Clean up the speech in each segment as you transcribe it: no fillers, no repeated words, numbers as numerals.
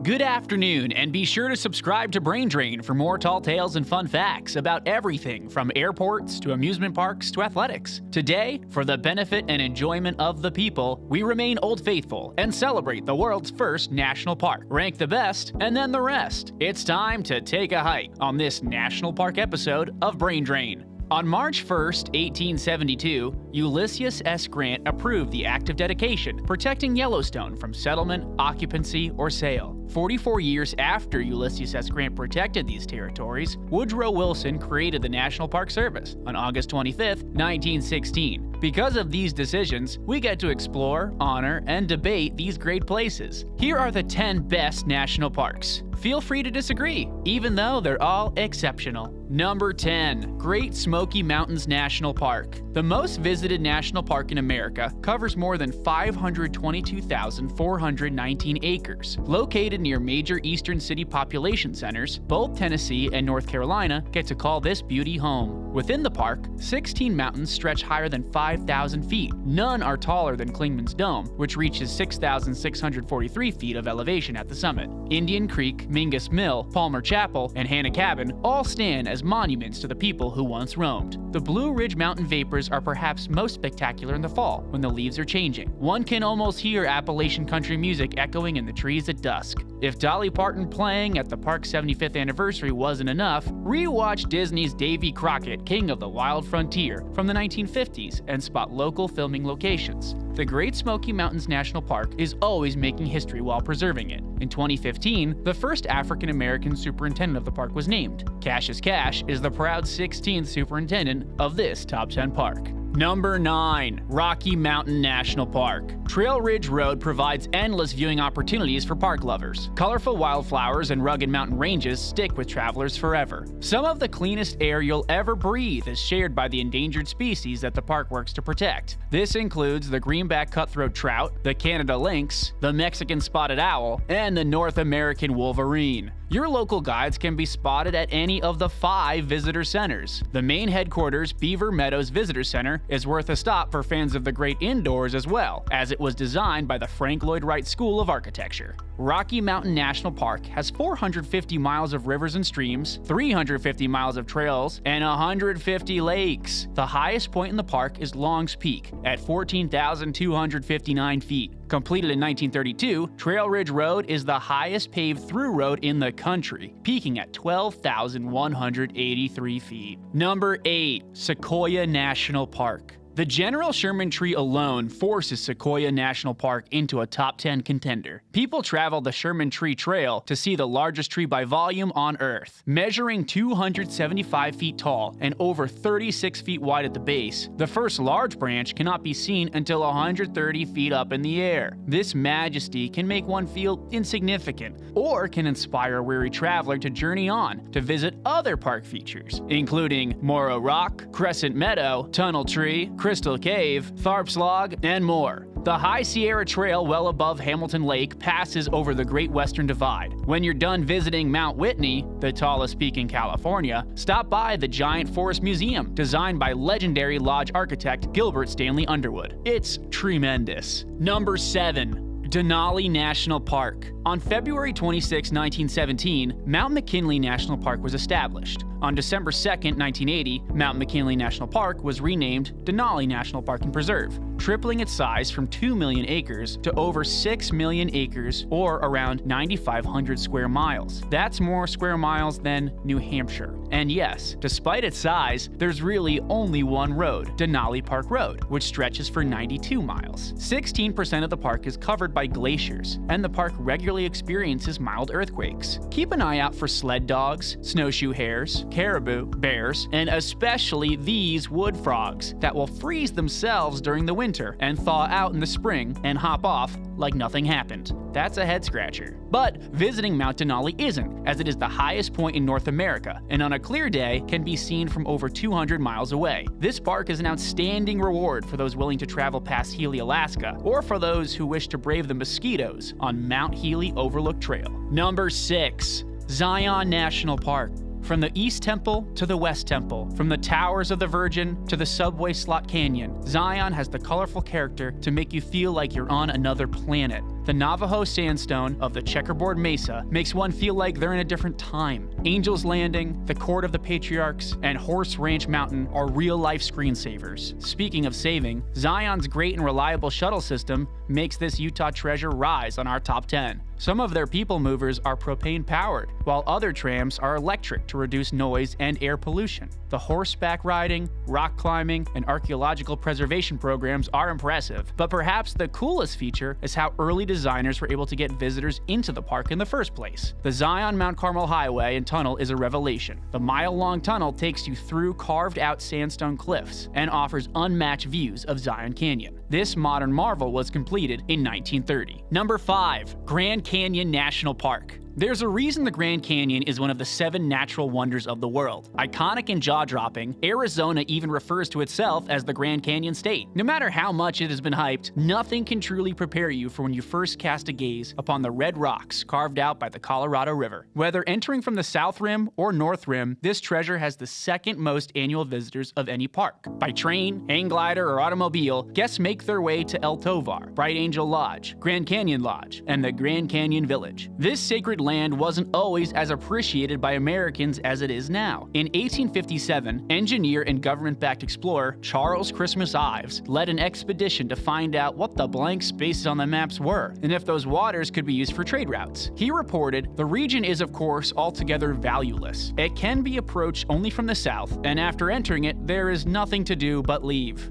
Good afternoon, and be sure to subscribe to Brain Drain for more tall tales and fun facts about everything from airports to amusement parks to athletics. Today, for the benefit and enjoyment of the people, we remain Old Faithful and celebrate the world's first national park. Rank the best, and then the rest. It's time to take a hike on this national park episode of Brain Drain. On March 1, 1872, Ulysses S. Grant approved the Act of Dedication, protecting Yellowstone from settlement, occupancy, or sale. 44 years after Ulysses S. Grant protected these territories, Woodrow Wilson created the National Park Service on August 25, 1916. Because of these decisions, we get to explore, honor, and debate these great places. Here are the 10 best national parks. Feel free to disagree, even though they're all exceptional. Number 10. Great Smoky Mountains National Park. The most visited national park in America covers more than 522,419 acres. Located near major eastern city population centers, both Tennessee and North Carolina get to call this beauty home. Within the park, 16 mountains stretch higher than 5,000 feet. None are taller than Clingman's Dome, which reaches 6,643 feet of elevation at the summit. Indian Creek, Mingus Mill, Palmer Chapel, and Hannah Cabin all stand as monuments to the people who once roamed. The Blue Ridge Mountain vapors are perhaps most spectacular in the fall, when the leaves are changing. One can almost hear Appalachian country music echoing in the trees at dusk. If Dolly Parton playing at the park's 75th anniversary wasn't enough, rewatch Disney's Davy Crockett, King of the Wild Frontier from the 1950s and spot local filming locations. The Great Smoky Mountains National Park is always making history while preserving it. In 2015, the first African-American superintendent of the park was named. Cassius Cash is the proud 16th superintendent of this top 10 park. Number 9. Rocky Mountain National Park. Trail Ridge Road provides endless viewing opportunities for park lovers. Colorful wildflowers and rugged mountain ranges stick with travelers forever. Some of the cleanest air you'll ever breathe is shared by the endangered species that the park works to protect. This includes the greenback cutthroat trout, the Canada lynx, the Mexican spotted owl, and the North American wolverine. Your local guides can be spotted at any of the 5 visitor centers. The main headquarters, Beaver Meadows Visitor Center, is worth a stop for fans of the great indoors as well, as it was designed by the Frank Lloyd Wright School of Architecture. Rocky Mountain National Park has 450 miles of rivers and streams, 350 miles of trails, and 150 lakes. The highest point in the park is Long's Peak at 14,259 feet. Completed in 1932, Trail Ridge Road is the highest paved through road in the country, peaking at 12,183 feet. Number 8. Sequoia National Park. The General Sherman tree alone forces Sequoia National Park into a top 10 contender. People travel the Sherman Tree Trail to see the largest tree by volume on Earth. Measuring 275 feet tall and over 36 feet wide at the base, the first large branch cannot be seen until 130 feet up in the air. This majesty can make one feel insignificant, or can inspire a weary traveler to journey on to visit other park features, including Morrow Rock, Crescent Meadow, Tunnel Tree, Crystal Cave, Tharp's Log, and more. The High Sierra Trail well above Hamilton Lake passes over the Great Western Divide. When you're done visiting Mount Whitney, the tallest peak in California, stop by the Giant Forest Museum, designed by legendary lodge architect Gilbert Stanley Underwood. It's tremendous. Number 7. Denali National Park. On February 26, 1917, Mount McKinley National Park was established. On December 2, 1980, Mount McKinley National Park was renamed Denali National Park and Preserve, tripling its size from 2 million acres to over 6 million acres, or around 9,500 square miles. That's more square miles than New Hampshire. And yes, despite its size, there's really only one road, Denali Park Road, which stretches for 92 miles. 16% of the park is covered by glaciers, and the park regularly experiences mild earthquakes. Keep an eye out for sled dogs, snowshoe hares, caribou, bears, and especially these wood frogs that will freeze themselves during the winter and thaw out in the spring and hop off like nothing happened. That's a head scratcher. But visiting Mount Denali isn't, as it is the highest point in North America, and on a clear day can be seen from over 200 miles away. This park is an outstanding reward for those willing to travel past Healy, Alaska, or for those who wish to brave the mosquitoes on Mount Healy Overlook Trail. Number 6. Zion National Park. From the East Temple to the West Temple, from the Towers of the Virgin to the Subway Slot Canyon, Zion has the colorful character to make you feel like you're on another planet. The Navajo sandstone of the Checkerboard Mesa makes one feel like they're in a different time. Angel's Landing, the Court of the Patriarchs, and Horse Ranch Mountain are real-life screensavers. Speaking of saving, Zion's great and reliable shuttle system makes this Utah treasure rise on our top 10. Some of their people movers are propane-powered, while other trams are electric to reduce noise and air pollution. The horseback riding, rock climbing, and archaeological preservation programs are impressive, but perhaps the coolest feature is how early designers were able to get visitors into the park in the first place. The Zion-Mount Carmel Highway and tunnel is a revelation. The mile-long tunnel takes you through carved-out sandstone cliffs and offers unmatched views of Zion Canyon. This modern marvel was completed in 1930. Number 5. Grand Canyon National Park. There's a reason the Grand Canyon is one of the 7 natural wonders of the world. Iconic and jaw-dropping, Arizona even refers to itself as the Grand Canyon State. No matter how much it has been hyped, nothing can truly prepare you for when you first cast a gaze upon the red rocks carved out by the Colorado River. Whether entering from the South Rim or North Rim, this treasure has the second most annual visitors of any park. By train, hang glider, or automobile, guests make their way to El Tovar, Bright Angel Lodge, Grand Canyon Lodge, and the Grand Canyon Village. This sacred land wasn't always as appreciated by Americans as it is now. In 1857, engineer and government-backed explorer Charles Christmas Ives led an expedition to find out what the blank spaces on the maps were, and if those waters could be used for trade routes. He reported, "The region is of course altogether valueless. It can be approached only from the south, and after entering it, there is nothing to do but leave."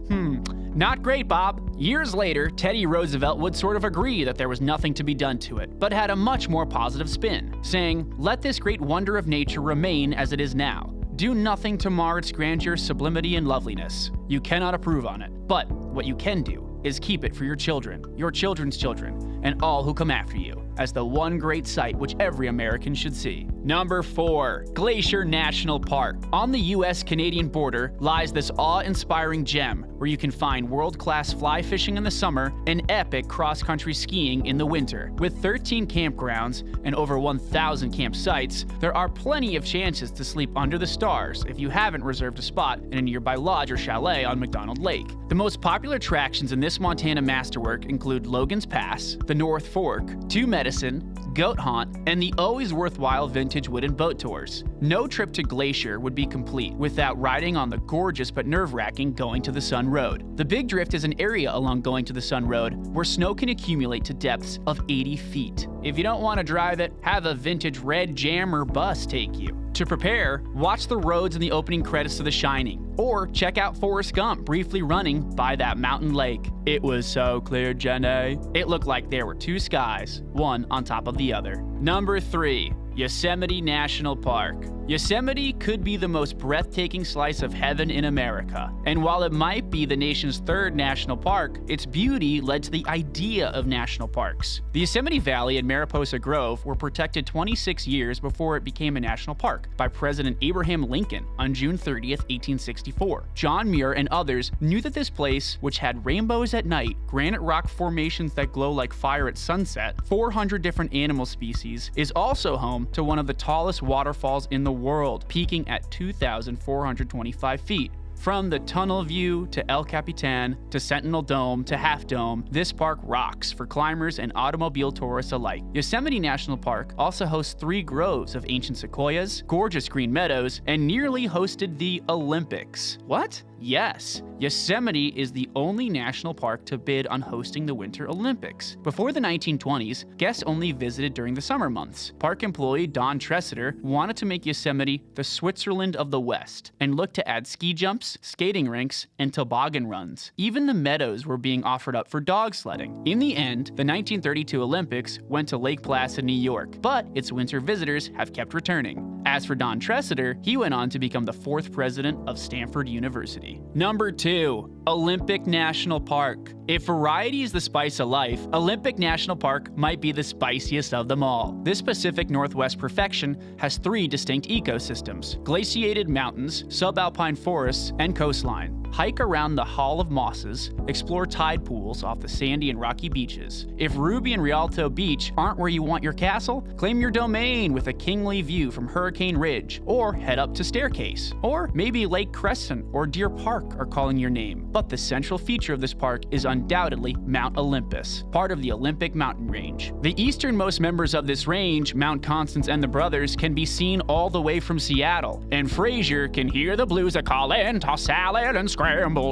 Not great, Bob. Years later, Teddy Roosevelt would sort of agree that there was nothing to be done to it, but had a much more positive spin, saying, "Let this great wonder of nature remain as it is now. Do nothing to mar its grandeur, sublimity, and loveliness. You cannot improve on it, but what you can do is keep it for your children, your children's children, and all who come after you, as the one great sight which every American should see." Number 4. Glacier National Park. On the US-Canadian border lies this awe-inspiring gem where you can find world-class fly fishing in the summer and epic cross-country skiing in the winter. With 13 campgrounds and over 1,000 campsites, there are plenty of chances to sleep under the stars if you haven't reserved a spot in a nearby lodge or chalet on McDonald Lake. The most popular attractions in this Montana masterwork include Logan's Pass, the North Fork, Two Medicine, Goat Haunt, and the always worthwhile vintage wooden boat tours. No trip to Glacier would be complete without riding on the gorgeous but nerve-wracking Going to the Sun Road. The Big Drift is an area along Going to the Sun Road where snow can accumulate to depths of 80 feet. If you don't want to drive it, have a vintage red Jammer bus take you. To prepare, watch the roads in the opening credits to The Shining, or check out Forrest Gump briefly running by that mountain lake. It was so clear, Jenny. It looked like there were 2 skies, one on top of the other. Number 3. Yosemite National Park. Yosemite could be the most breathtaking slice of heaven in America. And while it might be the nation's 3rd national park, its beauty led to the idea of national parks. The Yosemite Valley and Mariposa Grove were protected 26 years before it became a national park by President Abraham Lincoln on June 30th, 1864. John Muir and others knew that this place, which had rainbows at night, granite rock formations that glow like fire at sunset, 400 different animal species, is also home to one of the tallest waterfalls in the world, peaking at 2,425 feet. From the Tunnel View to El Capitan to Sentinel Dome to Half Dome, this park rocks for climbers and automobile tourists alike. Yosemite National Park also hosts 3 groves of ancient sequoias, gorgeous green meadows, and nearly hosted the Olympics. What? Yes, Yosemite is the only national park to bid on hosting the Winter Olympics. Before the 1920s, guests only visited during the summer months. Park employee Don Tressiter wanted to make Yosemite the Switzerland of the West and looked to add ski jumps, skating rinks, and toboggan runs. Even the meadows were being offered up for dog sledding. In the end, the 1932 Olympics went to Lake Placid, New York, but its winter visitors have kept returning. As for Don Tressiter, he went on to become the 4th president of Stanford University. Number 2. Olympic National Park. If variety is the spice of life, Olympic National Park might be the spiciest of them all. This Pacific Northwest perfection has 3 distinct ecosystems: glaciated mountains, subalpine forests, and coastline. hike around the Hall of Mosses, explore tide pools off the sandy and rocky beaches. If Ruby and Rialto Beach aren't where you want your castle, claim your domain with a kingly view from Hurricane Ridge, or head up to Staircase. Or maybe Lake Crescent or Deer Park are calling your name. But the central feature of this park is undoubtedly Mount Olympus, part of the Olympic mountain range. The easternmost members of this range, Mount Constance and the Brothers, can be seen all the way from Seattle, and Fraser can hear the blues a callin', toss salad and scrambled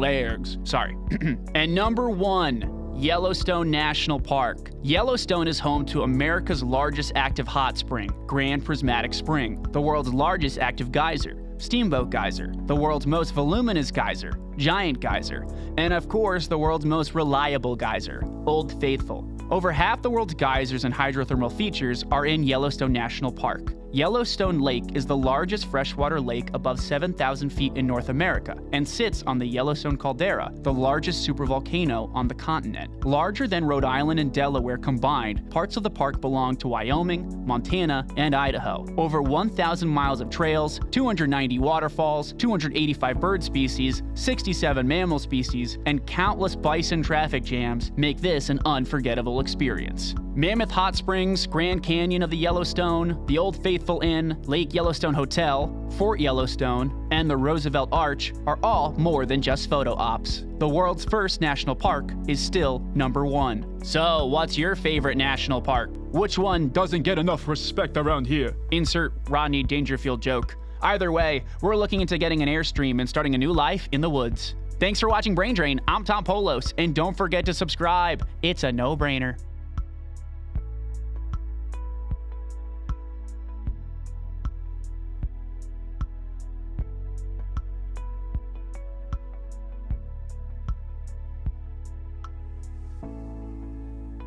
eggs. Sorry. And number 1, Yellowstone National Park. Yellowstone is home to America's largest active hot spring, Grand Prismatic Spring, the world's largest active geyser, Steamboat Geyser, the world's most voluminous geyser, Giant Geyser, and of course the world's most reliable geyser, Old Faithful. Over half the world's geysers and hydrothermal features are in Yellowstone National Park. Yellowstone Lake is the largest freshwater lake above 7,000 feet in North America and sits on the Yellowstone Caldera, the largest supervolcano on the continent. Larger than Rhode Island and Delaware combined, parts of the park belong to Wyoming, Montana, and Idaho. Over 1,000 miles of trails, 290 waterfalls, 285 bird species, 67 mammal species, and countless bison traffic jams make this an unforgettable experience. Mammoth Hot Springs, Grand Canyon of the Yellowstone, the Old Faithful Inn, Lake Yellowstone Hotel, Fort Yellowstone, and the Roosevelt Arch are all more than just photo ops. The world's first national park is still number 1. So, what's your favorite national park? Which one doesn't get enough respect around here? Insert Rodney Dangerfield joke. Either way, we're looking into getting an Airstream and starting a new life in the woods. Thanks for watching Brain Drain. I'm Tom Polos, and don't forget to subscribe. It's a no-brainer.